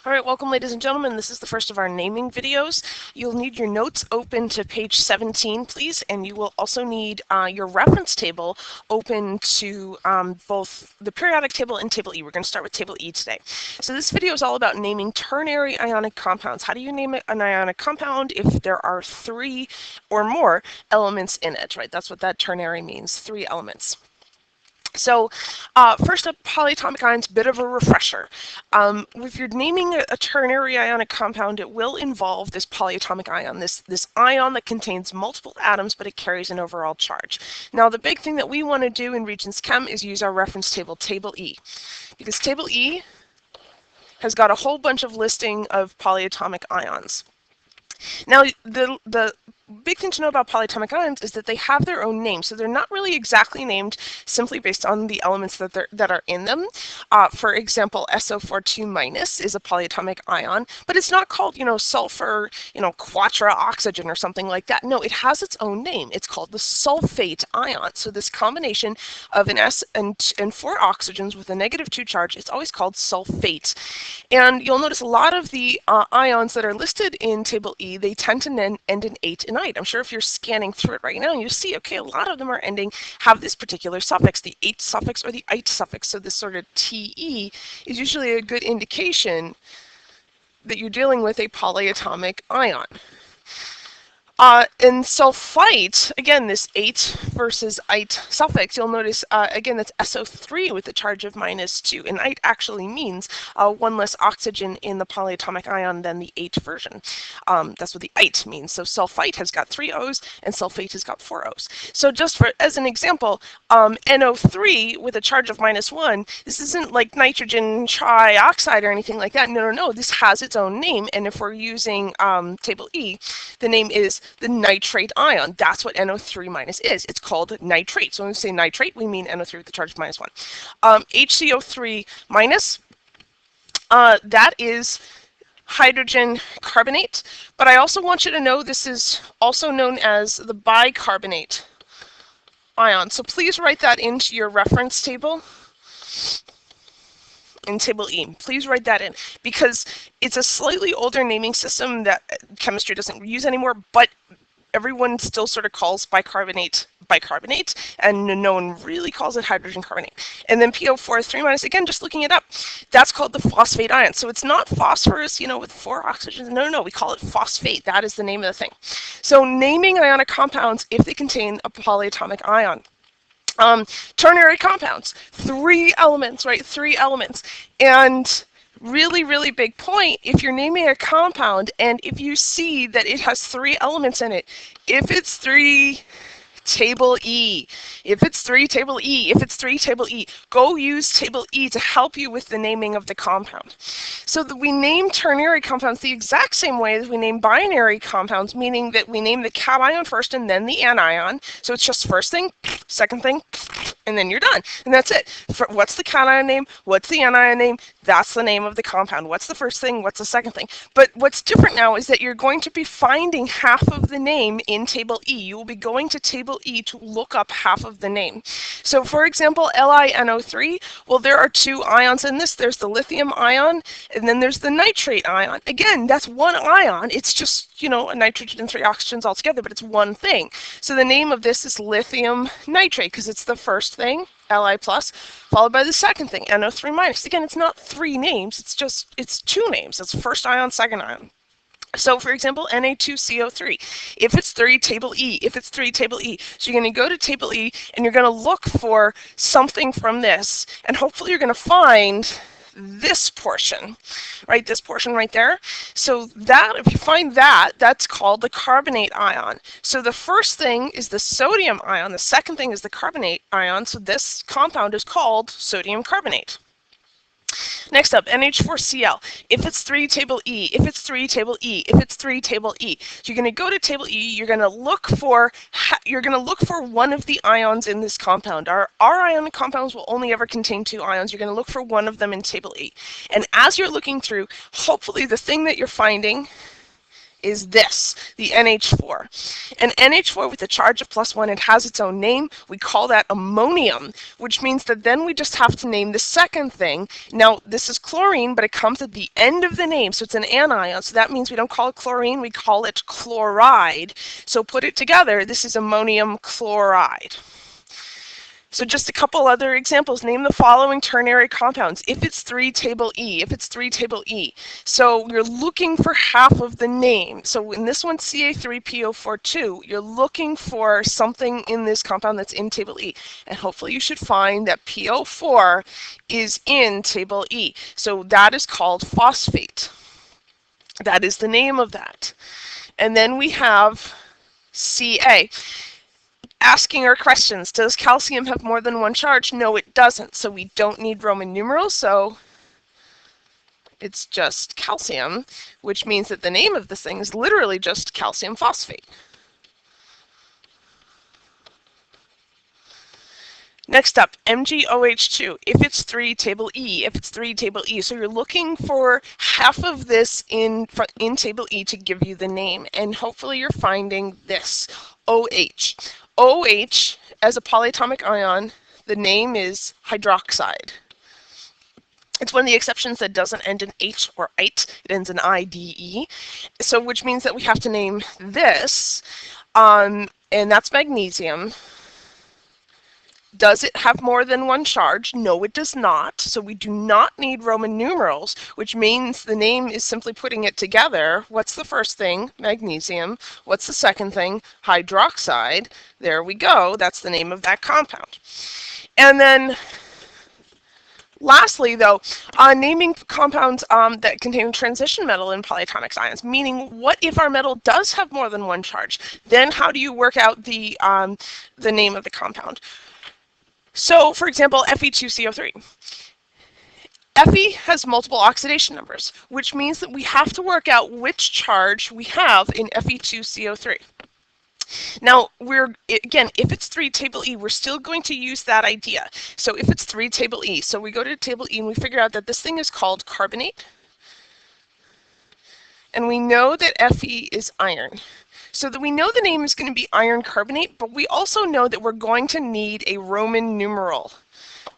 All right, welcome ladies and gentlemen. This is the first of our naming videos. You'll need your notes open to page 17, please, and you will also need your reference table open to both the periodic table and table E. We're going to start with table E today. So this video is all about naming ternary ionic compounds. How do you name an ionic compound if there are 3 or more elements in it, right? That's what that ternary means, 3 elements. So first up, polyatomic ions, bit of a refresher. If you're naming a ternary ionic compound, it will involve this polyatomic ion, this ion that contains multiple atoms, but it carries an overall charge. Now, the big thing that we want to do in Regents Chem is use our reference table, table E, because table E has got a whole bunch of listing of polyatomic ions. Now, the big thing to know about polyatomic ions is that they have their own name, so they're not really exactly named simply based on the elements that are in them. For example, SO42 minus is a polyatomic ion, but it's not called, sulfur, quatra oxygen or something like that. No, it has its own name. It's called the sulfate ion. So this combination of an S and 4 oxygens with a -2 charge, it's always called sulfate. And you'll notice a lot of the ions that are listed in table E, they tend to end in ate and ite. I'm sure if you're scanning through it right now, you see, okay, a lot of them have this particular suffix, the ate suffix or the ite suffix. So this sort of TE is usually a good indication that you're dealing with a polyatomic ion. In sulfite, again, this ate versus ite suffix, you'll notice, again, that's SO3 with a charge of -2. And ite actually means 1 less oxygen in the polyatomic ion than the ate version. That's what the ite means. So sulfite has got 3 O's and sulfate has got 4 O's. So just as an example, NO3 with a charge of -1, this isn't like nitrogen trioxide or anything like that. No. This has its own name. And if we're using table E, the name is the nitrate ion. That's what NO3 minus is. It's called nitrate. So when we say nitrate, we mean NO3 with the charge of -1. HCO3 minus, that is hydrogen carbonate. But I also want you to know this is also known as the bicarbonate ion. So please write that into your reference table. In table E. Please write that in, because it's a slightly older naming system that chemistry doesn't use anymore, but everyone still sort of calls bicarbonate, and no one really calls it hydrogen carbonate. And then PO4 3-, again, just looking it up, that's called the phosphate ion. So it's not phosphorus, with 4 oxygens. No, we call it phosphate. That is the name of the thing. So naming ionic compounds if they contain a polyatomic ion. Ternary compounds, 3 elements, right? 3 elements. And really big point, if you're naming a compound and if you see that it has 3 elements in it, if it's 3 table E, go use table E to help you with the naming of the compound. So that we name ternary compounds the exact same way as we name binary compounds, meaning that we name the cation first and then the anion. So it's just first thing, second thing, and then you're done. And that's it. What's the cation name? What's the anion name? That's the name of the compound. What's the first thing? What's the second thing? But what's different now is that you're going to be finding half of the name in table E. You will be going to table E to look up half of the name. So for example, LiNO3, well, there are 2 ions in this. There's the lithium ion, and then there's the nitrate ion. Again, that's 1 ion. It's just, a nitrogen and 3 oxygens all together, but it's one thing. So the name of this is lithium nitrate, because it's the first thing, Li+, followed by the second thing, NO3-. Again, it's not 3 names, it's 2 names. It's first ion, second ion. So for example, Na2CO3, if it's 3, table E, So you're going to go to table E and you're going to look for something from this, and hopefully you're going to find this portion, right? This portion right there. So that, if you find that, that's called the carbonate ion. So the first thing is the sodium ion, the second thing is the carbonate ion, so this compound is called sodium carbonate. Next up, NH4Cl. If it's 3, table E. So you're going to go to table E. You're going to look for one of the ions in this compound. Our ionic compounds will only ever contain 2 ions. You're going to look for one of them in table E. And as you're looking through, hopefully the thing that you're finding is this, the NH4. And NH4 with a charge of +1, it has its own name. We call that ammonium, which means that then we just have to name the second thing. Now, this is chlorine, but it comes at the end of the name, so it's an anion. So that means we don't call it chlorine, we call it chloride. So put it together, this is ammonium chloride. So just a couple other examples. Name the following ternary compounds. If it's 3, table E. If it's 3, table E. So you're looking for half of the name. So in this one, Ca3PO42, you're looking for something in this compound that's in table E. And hopefully you should find that PO4 is in table E. So that is called phosphate. That is the name of that. And then we have Ca. Asking our questions. Does calcium have more than one charge? No, it doesn't. So we don't need Roman numerals. So it's just calcium, which means that the name of this thing is literally just calcium phosphate. Next up, MgOH2. If it's 3, table E. If it's 3, table E. So you're looking for half of this in table E to give you the name. And hopefully you're finding this, OH. OH, as a polyatomic ion, the name is hydroxide. It's one of the exceptions that doesn't end in H or ite. It ends in IDE. So which means that we have to name this, and that's magnesium. Does it have more than one charge? No, it does not. So we do not need Roman numerals, which means the name is simply putting it together. What's the first thing? Magnesium. What's the second thing? Hydroxide. There we go. That's the name of that compound. And then lastly, though, naming compounds that contain transition metal in polyatomic ions, meaning what if our metal does have more than one charge? Then how do you work out the name of the compound? So, for example, Fe2CO3. Fe has multiple oxidation numbers, which means that we have to work out which charge we have in Fe2CO3. Now, again, if it's 3, table E, we're still going to use that idea. So if it's 3, table E, so we go to table E and we figure out that this thing is called carbonate. And we know that Fe is iron. So that we know the name is going to be iron carbonate, but we also know that we're going to need a Roman numeral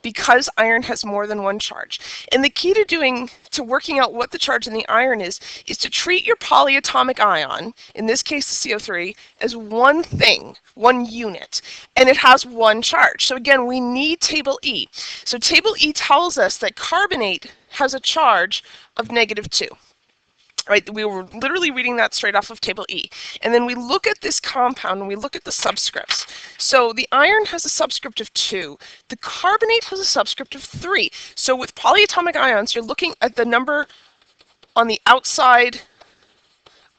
because iron has more than one charge. And the key to working out what the charge in the iron is to treat your polyatomic ion, in this case the CO3, as one thing, one unit, and it has one charge. So again, we need table E. So table E tells us that carbonate has a charge of -2. Right, we were literally reading that straight off of table E. And then we look at this compound and we look at the subscripts. So the iron has a subscript of 2. The carbonate has a subscript of 3. So with polyatomic ions, you're looking at the number on the outside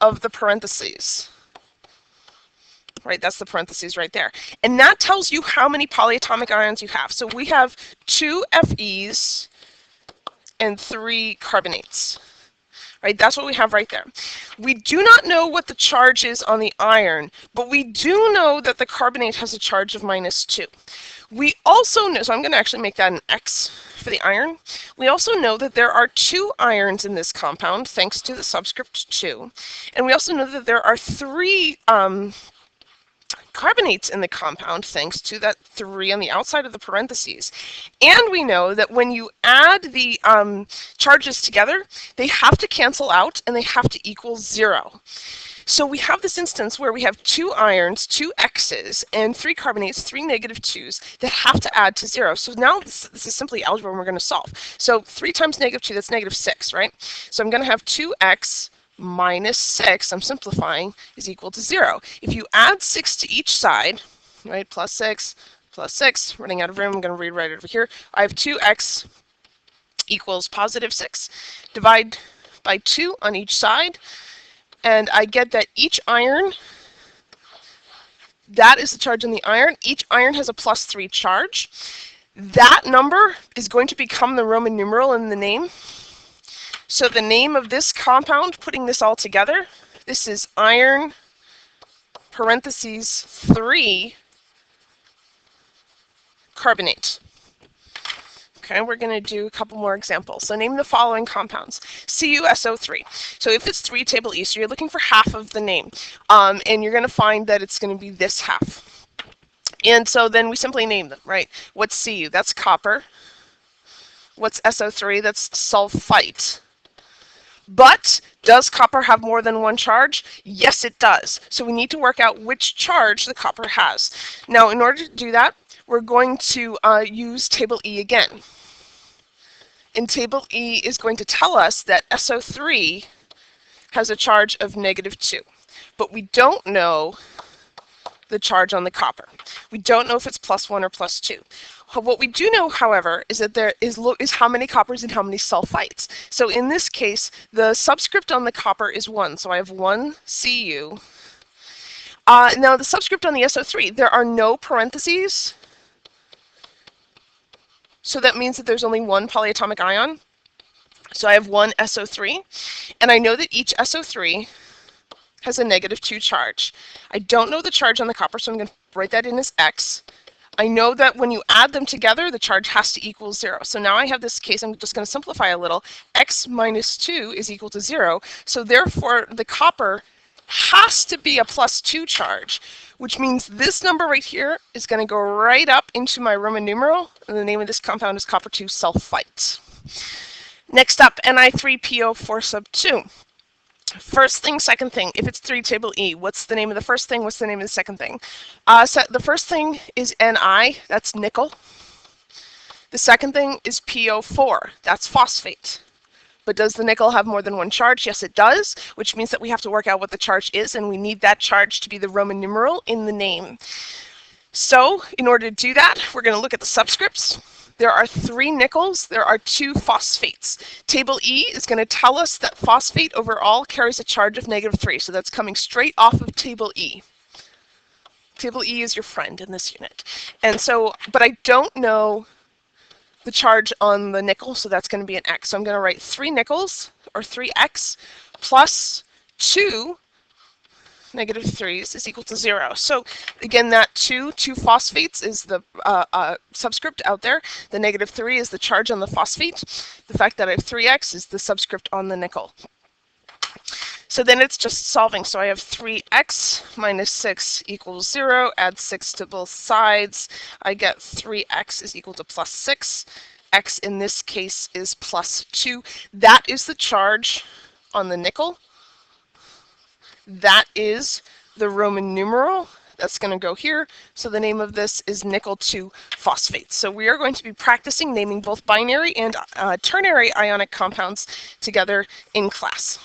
of the parentheses. Right, that's the parentheses right there. And that tells you how many polyatomic ions you have. So we have 2 Fe's and 3 carbonates. Right, that's what we have right there. We do not know what the charge is on the iron, but we do know that the carbonate has a charge of -2. We also know, so I'm going to actually make that an X for the iron. We also know that there are 2 irons in this compound, thanks to the subscript 2. And we also know that there are 3 carbonates in the compound, thanks to that 3 on the outside of the parentheses. And we know that when you add the charges together, they have to cancel out and they have to equal 0. So we have this instance where we have 2 irons, 2 X's, and 3 carbonates, 3 -2s that have to add to 0. So now this is simply algebra and we're going to solve. So 3 times -2, that's -6, right? So I'm going to have 2x -6, I'm simplifying, is equal to 0. If you add 6 to each side, right, +6, +6, running out of room, I'm going to read right over here. I have 2x equals +6. Divide by 2 on each side, and I get that each iron, that is the charge in the iron. Each iron has a +3 charge. That number is going to become the Roman numeral in the name. So the name of this compound, putting this all together, this is iron parentheses 3 carbonate. Okay, we're going to do a couple more examples. So name the following compounds. CuSO3. So if it's 3 table E, so you're looking for half of the name. And you're going to find that it's going to be this half. And so then we simply name them, right? What's Cu? That's copper. What's SO3? That's sulfite. But does copper have more than one charge? Yes, it does. So we need to work out which charge the copper has. Now, in order to do that, we're going to use table E again. And table E is going to tell us that SO3 has a charge of -2. But we don't know the charge on the copper. We don't know if it's +1 or +2. What we do know, however, is that there is how many coppers and how many sulfites. So in this case, the subscript on the copper is 1. So I have 1 Cu. Now the subscript on the SO3, there are no parentheses. So that means that there's only one polyatomic ion. So I have 1 SO3. And I know that each SO3 has a -2 charge. I don't know the charge on the copper, so I'm going to write that in as X. I know that when you add them together, the charge has to equal 0. So now I have this case, I'm just going to simplify a little. X minus 2 is equal to 0. So therefore, the copper has to be a +2 charge, which means this number right here is going to go right up into my Roman numeral. And the name of this compound is copper 2 sulfite. Next up, Ni3PO4 sub 2. First thing, second thing. If it's 3 table E, what's the name of the first thing? What's the name of the second thing? So the first thing is Ni, that's nickel. The second thing is PO4, that's phosphate. But does the nickel have more than one charge? Yes, it does, which means that we have to work out what the charge is, and we need that charge to be the Roman numeral in the name. So in order to do that, we're going to look at the subscripts. There are 3 nickels, there are 2 phosphates. Table E is going to tell us that phosphate overall carries a charge of -3, so that's coming straight off of table E. Table E is your friend in this unit. And so, but I don't know the charge on the nickel, so that's going to be an X. So I'm going to write 3 nickels, or 3X, plus 2 -3s is equal to 0. So again, that 2 phosphates is the subscript out there. The -3 is the charge on the phosphate. The fact that I have 3X is the subscript on the nickel. So then it's just solving. So I have 3X minus 6 equals 0. Add 6 to both sides. I get 3X is equal to +6. X in this case is +2. That is the charge on the nickel. That is the Roman numeral. That's going to go here. So the name of this is nickel 2 phosphate. So we are going to be practicing naming both binary and ternary ionic compounds together in class.